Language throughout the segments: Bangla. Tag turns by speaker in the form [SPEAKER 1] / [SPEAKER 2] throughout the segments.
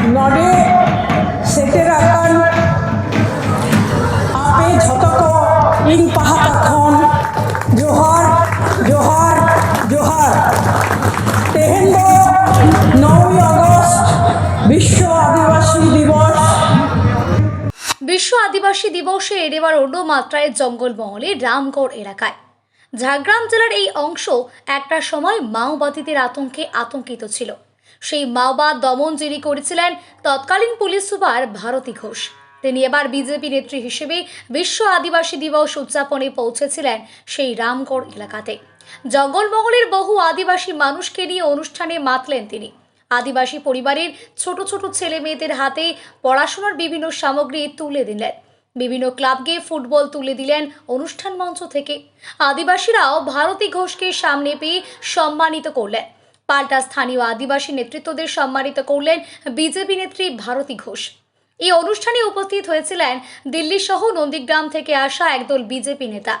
[SPEAKER 1] नडे सेटेराकान आपे झतको इन पाहाता खन जोहार जोहार जोहार तेहेन दो 9 अगस्त विश्व आदिवासी दिवस।
[SPEAKER 2] বিশ্ব আদিবাসী দিবসে এবার অন্য মাত্রায় জঙ্গলমহলে রামগড় এলাকায় ঝাড়গ্রাম জেলার এই অংশ একটা সময় মাওবাদীদের আতঙ্কে আতঙ্কিত ছিল। সেই মাওবাদ দমন যিনি করেছিলেন তৎকালীন পুলিশ সুপার ভারতী ঘোষ। তিনি এবার বিজেপি নেত্রী হিসেবে বিশ্ব আদিবাসী দিবস উদযাপনে পৌঁছেছিলেন সেই রামগড় এলাকাতে। জঙ্গলমহলের বহু আদিবাসী মানুষকে নিয়ে অনুষ্ঠানে মাতলেন তিনি। আদিবাসী পরিবারের ছোট ছোট ছেলে মেয়েদের হাতে পড়াশোনার বিভিন্ন সামগ্রী তুলে দিলেন। বিভিন্ন ক্লাবকে ফুটবল তুলে দিলেন অনুষ্ঠান মঞ্চ থেকে। আদিবাসীরাও ভারতী ঘোষকে সামনে পেয়ে সম্মানিত করলেন। পাল্টা স্থানীয় আদিবাসী নেতৃত্বদের সম্মানিত করলেন বিজেপি নেত্রী ভারতী ঘোষ। এই অনুষ্ঠানে উপস্থিত হয়েছিলেন দিল্লি সহ নন্দীগ্রাম থেকে আসা একদল বিজেপি নেতা।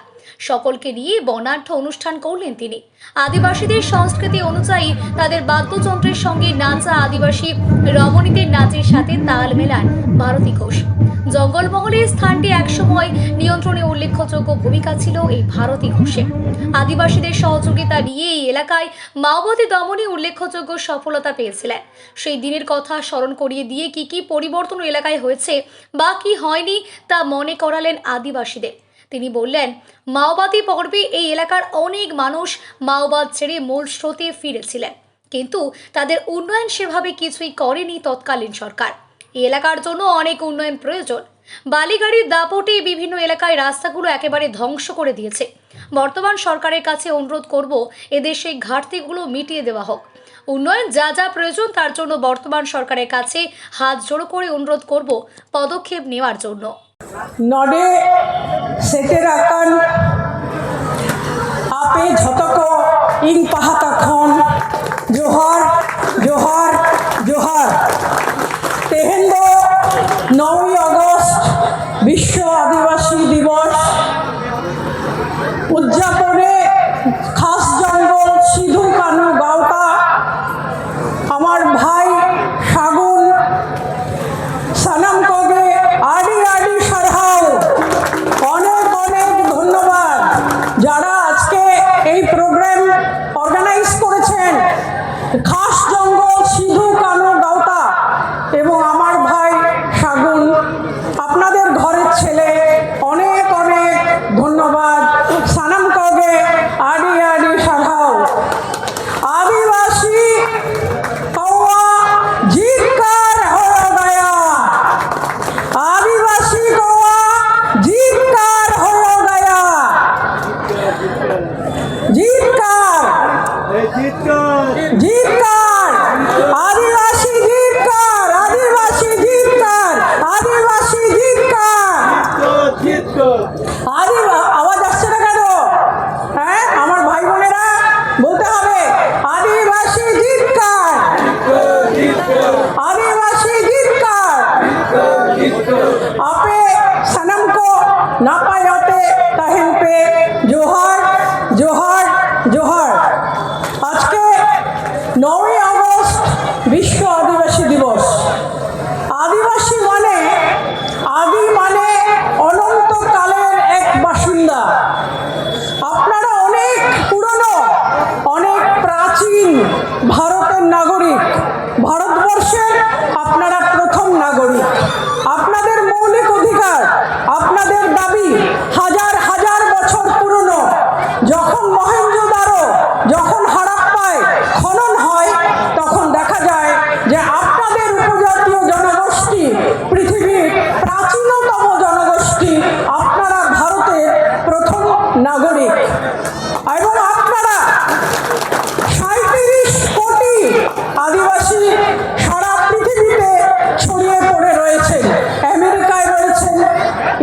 [SPEAKER 2] সকলকে নিয়ে বর্ণাঢ্য অনুষ্ঠান করলেন তিনি। আদিবাসীদের সংস্কৃতি অনুযায়ী তাদের বাদ্যযন্ত্রের সঙ্গে নাচা আদিবাসী রমণীদের নাচের সাথে তাল মেলান ভারতী ঘোষ। জঙ্গলমহলের স্থানটি একসময় নিয়ন্ত্রণে উল্লেখযোগ্য ভূমিকা ছিল এই ভারতী ঘোষের। আদিবাসীদের সহযোগিতা নিয়ে এই এলাকায় মাওবাদী দমনে উল্লেখযোগ্য সফলতা পেয়েছিলেন। সেই দিনের কথা স্মরণ করিয়ে দিয়ে কি পরিবর্তন এলাকায় হয়েছে বা কি হয়নি তা মনে করালেন আদিবাসীদের। তিনি বললেন, মাওবাদী পর্বে এই এলাকার অনেক মানুষ মাওবাদ ছেড়ে মূল স্রোতে ফিরেছিলেন, কিন্তু তাদের উন্নয়ন সেভাবে কিছুই করেনি তৎকালীন সরকার। এই এলাকার জন্য অনেক উন্নয়ন প্রয়োজন। বালিগাড়ির দাপটে বিভিন্ন এলাকায় রাস্তাগুলো একেবারে ধ্বংস করে দিয়েছে। বর্তমান সরকারের কাছে অনুরোধ করব, এদের সেই ঘাটতিগুলো মিটিয়ে দেওয়া হোক। উন্নয়ন যা যা প্রয়োজন তার জন্য বর্তমান সরকারের কাছে হাত জোড়ো করে অনুরোধ করব পদক্ষেপ নেওয়ার জন্য।
[SPEAKER 1] नडे सेटेराकान आपे झतको इन पाहाता खन जोहार जोहार जोहार तेहेन दो 9 अगस्त विश्व आदिवासी दिवस उद्यापने खास जंगल सिधु कानू गाँवता आमार भाई सागुन सानाम कगे आड़ी आड़ी साराओ अनेक अनेक धन्यवाद যারা আজকে এই প্রোগ্রাম অর্গানাইজ করেছেন। খাস জঙ্গল সিধু কানু গাওতা এবং আমার ভাই সাগুন, আপনাদের ঘরের ছেলে, অনেক অনেক ধন্যবাদ। সানাম কগে আড়ি আড়ি সারাও। आदिवासी कौवा जीतकर हो गया, आदिवासी कौवा जीतकर हो गया, जीतकर जीतकर आदिवासी जीतकर आदिवासी जीतकर आदिवासी जीतकर आवाज আসছে না কেন? হ্যাঁ, আমার ভাই বোনেরা বলতে হবে आदिवासी जीतकर आदिवासी जीतकर। आपे सनम को ना पाते तहन पे जोहार जोहार जोहार। आज के 9 अगस्त विश्व आदिवासी दिवस। आदिवासी माने आदि माने अनंत कालेर एक बासिंदा। আপনারা অনেক পুরনো, অনেক প্রাচীন ভারতের নাগরিক। ভারতবর্ষের আপনারা প্রথম নাগরিক। আপনাদের মৌলিক অধিকার, আপনাদের দাবি হাজার হাজার বছর পুরনো। যখন মহেঞ্জোদারো, যখন হারাপ্পায় খনন হয়, তখন দেখা যায় যে আপনাদের উপজাতীয় জনগোষ্ঠী পৃথিবীর প্রাচীনতম জনগোষ্ঠী। আপনারা ভারতের প্রথম নাগরিক এবং আপনারা 37 কোটি আদিবাসী সারা পৃথিবীতে ছড়িয়ে পড়ে রয়েছেন। আমেরিকায় রয়েছেন,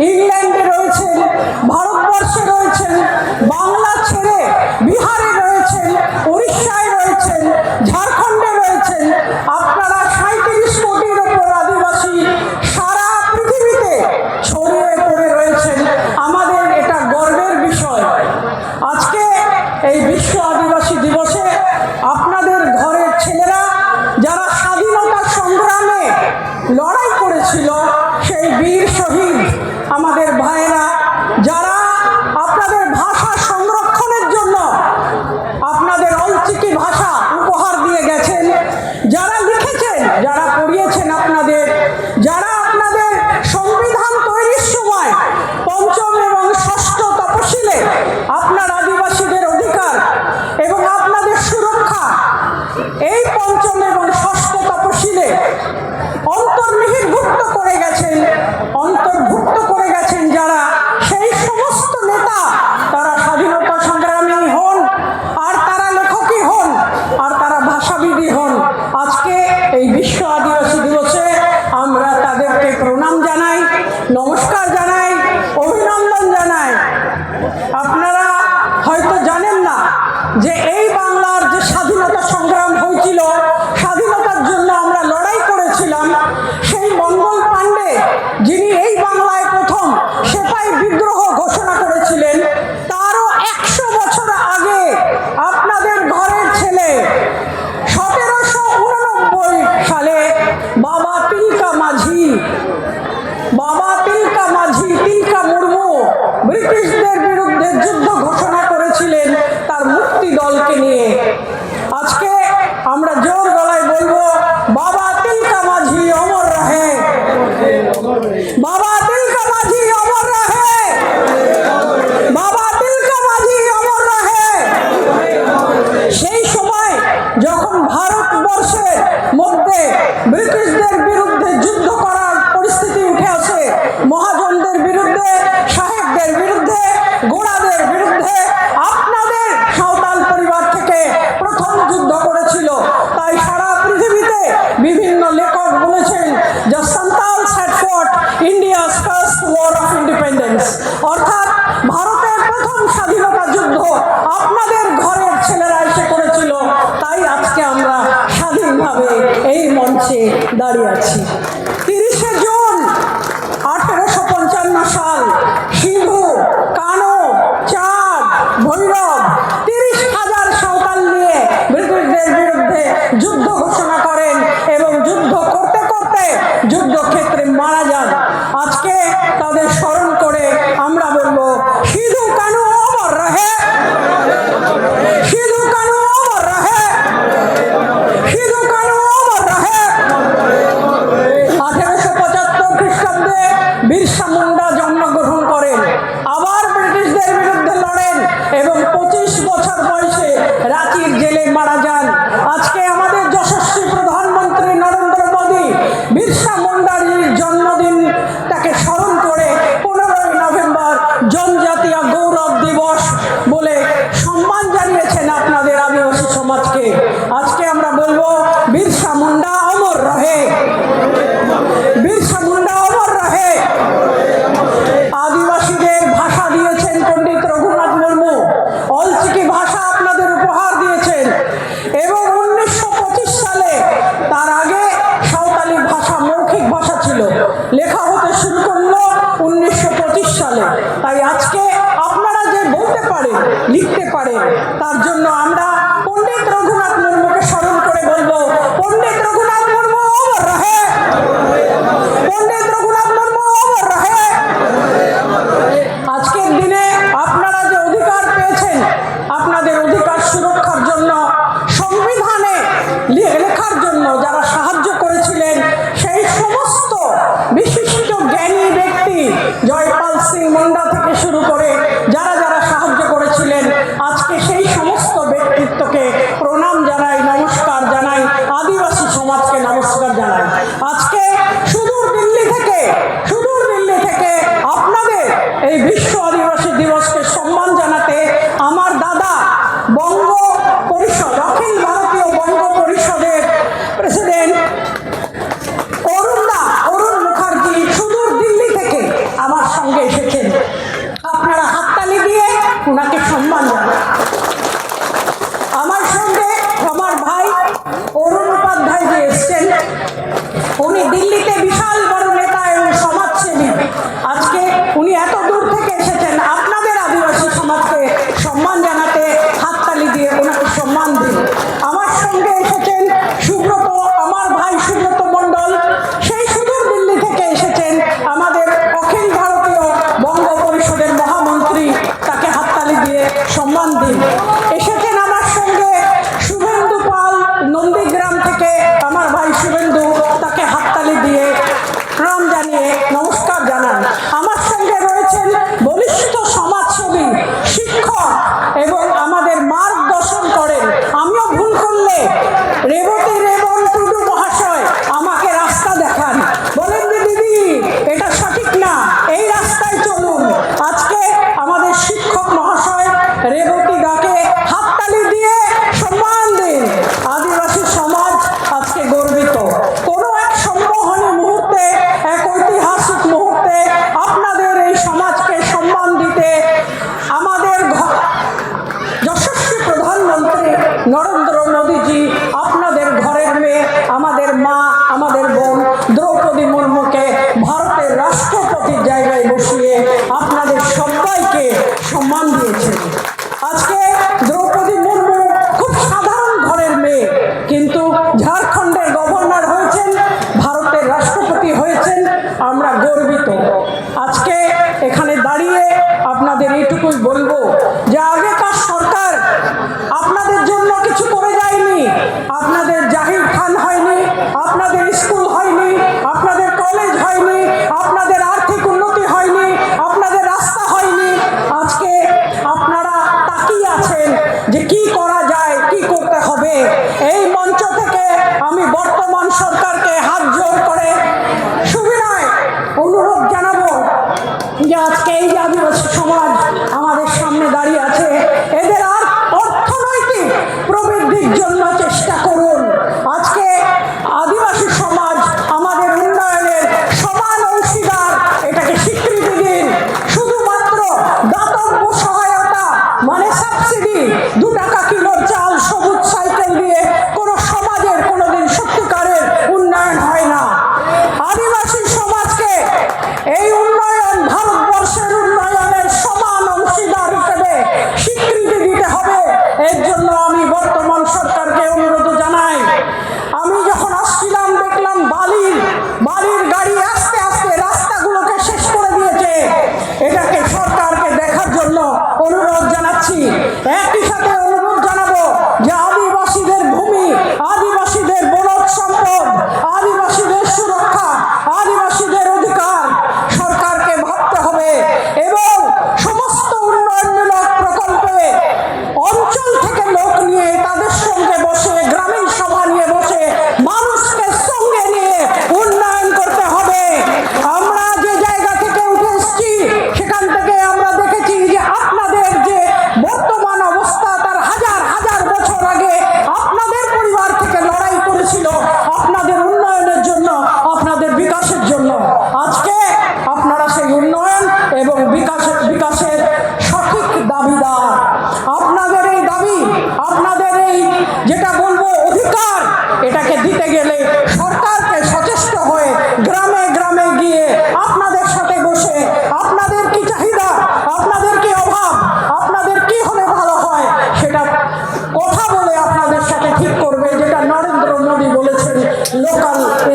[SPEAKER 1] ইংল্যান্ডে রয়েছেন, বিশ্ব আদিবাসী দিবসে আমরা তাদেরকে প্রণাম জানাই, নমস্কার জানাই, অভিনন্দন জানাই। আপনারা হয়তো জানেন না যে এই বাংলার যে স্বাধীনতা সংগ্রাম হয়েছিল, স্বাধীনতার জন্য আমরা লড়াই করেছিলাম, সেই মঙ্গল পাণ্ডে যিনি এই বাংলায় প্রথম সেপাই বিদ্রোহ ঘোষণা করেছিলেন, তারও 100 বছর আগে আপনাদের ঘরের ছেলে 1789 সালে বাবা তিলকা মাঝি তিলকা মুর্মু ব্রিটিশদের বিরুদ্ধে যুদ্ধ ঘোষণা করেছিলেন তার মুক্তি দলকে নিয়ে। আজকে আমরা জোর গলায় বলবো, বাবা তিলকা মাঝি অমর রহে, বাবা তিলকা মাঝি অমর রহে, বাবা তিলকা মাঝি অমর রহে। সেই সময় যখন ভারতবর্ষের মধ্যে ব্রিটিশদের বিরুদ্ধে যুদ্ধ করার পরিস্থিতি উঠে আসে, মহাজনদের বিরুদ্ধে, সাহেবদের বিরুদ্ধে, গোড়াদের বিরুদ্ধে, আপনাদের সাঁওতাল পরিবার থেকে প্রথম যুদ্ধ করেছিল। তাই সারা পৃথিবীতে বিভিন্ন লেখক বলেছেন যে Santhals had fought India's first war of independence, অর্থাৎ ভারতের প্রথম স্বাধীনতা যুদ্ধ আপনাদের ঘরের ছেলেরা এসে করেছিল। তাই আজকে আমরা স্বাধীনভাবে এই মঞ্চে দাঁড়িয়ে আছি। 30শে জুন 1855 সাল সিধু, কানু, চাঁদ, ভৈরব 30,000 সাঁওতাল নিয়ে ব্রিটিশদের বিরুদ্ধে যুদ্ধ ঘোষণা করেন এবং যুদ্ধ করতে করতে যুদ্ধক্ষেত্রে মারা যান। আজকে তাদের স্মরণ করে আমরা বলবো, সিধু কানু অমর রহে, সিধু কানু অমর রহে, সিধু কানু অমর রহে। 1875 খ্রিস্টাব্দে বিরসা মুন্ডা জন্মগ্রহণ করেন, আবার ব্রিটিশদের বিরুদ্ধে লড়েন এবং 25 বছর বয়সে রাঁচির জেলে মারা যান। আজকে আমাদের যশস্বী প্রধানমন্ত্রী নরেন্দ্র মোদী বিরসা মুন্ডার জন্মদিনটাকে স্মরণ করে 15ই নভেম্বর জনজাতীয় গৌরব দিবস বলে সম্মান জানিয়েছেন আপনাদের আদিবাসী সমাজকে। আজকে আমরা বলবো, বিরসা মুন্ডা অমর রহে, বিরসা মুন্ডা অমর রহে। আদিবাসীদের ভাষা দিয়েছেন পণ্ডিত রঘুনাথ মুর্মু, অলচিকি ভাষা আপনাদের উপহার দিয়েছেন এবং 1925 সালে, তার আগে সাঁওতালি ভাষা মৌখিক ভাষা ছিল, লেখা হতে শুরু করলো 1925 সালে। তাই আজকে আপনারা যে বলতে পারেন, লিখতে পারেন, তার জন্য আমরা পণ্ডিত রঘুনাথ মুর্মুকে স্মরণ করে বলবো, পণ্ডিত রঘুনাথ মুর্মু অমর রহে, পণ্ডিত রঘুনাথ মুর্মু অমর রহে। আজকের দিনে আপনারা যে অধিকার পেয়েছেন, আপনাদের অধিকার সুরক্ষার জন্য, সংবিধানে লেখার জন্য যারা সাহায্য করেছিলেন, সেই সমস্ত বিশিষ্ট জ্ঞানী ব্যক্তি, জয়পাল সিং মুন্ডা থেকে শুরু করে যারা যারা সাহায্য করেছিলেন, আজকে সেই সমস্ত ব্যক্তিত্বকে প্রণাম জানাই, নমস্কার জানাই, আদিবাসী সমাজকে নমস্কার জানাই। আজকে সুদূর দিল্লি থেকে আপনাদের এই বিশ্ব আদিবাসী দিবসকে সম্মান জানাতে আমার দাদা বঙ্গ পরিষদ, অখিল ভারতীয় বঙ্গ পরিষদের প্রেসিডেন্ট অরুণ মুখার্জি সুদূর দিল্লি থেকে আমার সঙ্গে এসেছেন। আপনারা হাততালি দিয়ে ওনাকে সম্মান জানান। আমার সঙ্গে আমার ভাই অরুণ উপাধ্যায় যে এসছেন, উনি দিল্লিতে বিশাল বড় নেতা এবং সমাজসেবী। আজকে উনি এত দূর থেকে এসেছেন আপনাদের আদিবাসী সমাজকে সম্মান জানাতে। হাততালি দিয়ে ওনাকে সম্মান দিন। আমার সঙ্গে এসেছেন সুব্রত, আমার ভাই সুব্রত মণ্ডল, সেই সুদূর দিল্লি থেকে এসেছেন আমাদের অখিল ভারতীয় বঙ্গ পরিষদের মহামন্ত্রী, তাকে হাততালি দিয়ে সম্মান দিন।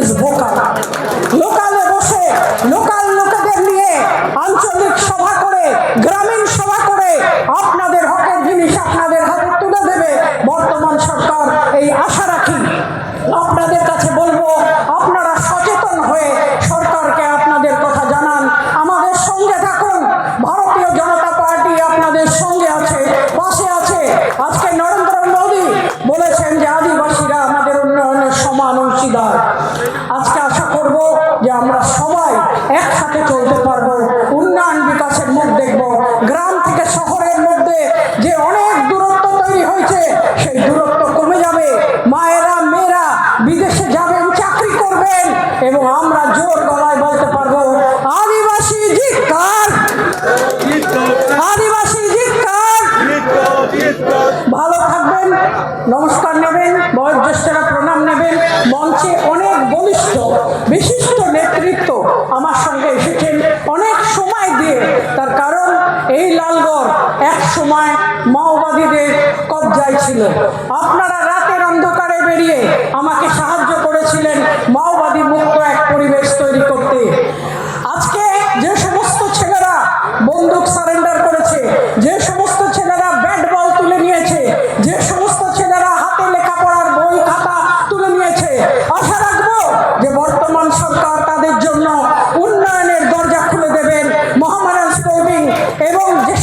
[SPEAKER 1] Is vocal. লোকালে বসে লোকাল লোকেদের নিয়ে আঞ্চলিক সভা করে, গ্রামীণ সভা করে আপনাদের হকের জিনিস আপনাদের হাতে তুলে দেবে বর্তমান সরকার, এই আশা রাখি। আপনাদের কাছে বলবো, আপনারা সচেতন হয়ে সরকারকে আপনাদের কথা জানান, আমাদের সঙ্গে থাকুন। ভারতীয় জনতা পার্টি আপনাদের সঙ্গে আছে, পাশে আছে। আজকে নরেন্দ্র মোদী বলেছেন যে আদিবাসীরা আমাদের উন্নয়নের সমান অংশীদার। আজকে আশা করব যে আমরা সবাই একসাথে চলতে পারবো, উন্নয়ন বিকাশের মুখ দেখব। গ্রাম থেকে শহরের মধ্যে যে অনেক দূরত্ব তৈরি হয়েছে, সেই দূরত্ব কমে যাবে। মায়েরা মেয়েরা বিদেশে যাবেন, চাকরি করবেন, এবং আমরা জোর গলায় বলতে পারবো আদিবাসী জিতকার, আদিবাসী জিতকার। ভালো থাকবেন, নমস্কার নেবেন, বয়োজ্যেষ্ঠরা প্রণাম নেবেন। মঞ্চে অনেক বলিষ্ঠ বিশিষ্ট নেতৃত্ব আমার সঙ্গে এসেছেন অনেক সময় দিয়ে। তার কারণ এই লালগড় এক সময় মাওবাদীদের কবজায় ছিল। আপনারা রাতের অন্ধকারে বেরিয়ে আমাকে সাহায্য করেছিলেন মাওবাদী মুক্ত এক পরিবেশ তৈরি করতে। আজকে যে সমস্ত ছেলেরা বন্দুক সারেন্ডার করেছে, যে সমস্ত ছেলেরা ব্যাট বল তুলে নিয়েছে, যে সমস্ত ছেলেরা হাতে লেখাপড়ার বই খাতা তুলে নিয়েছে, আশা রাখবো যে বর্তমান সরকার তাদের জন্য উন্নয়নের দরজা খুলে দেবেন, মহামারান স্পোর্টিং এবং যে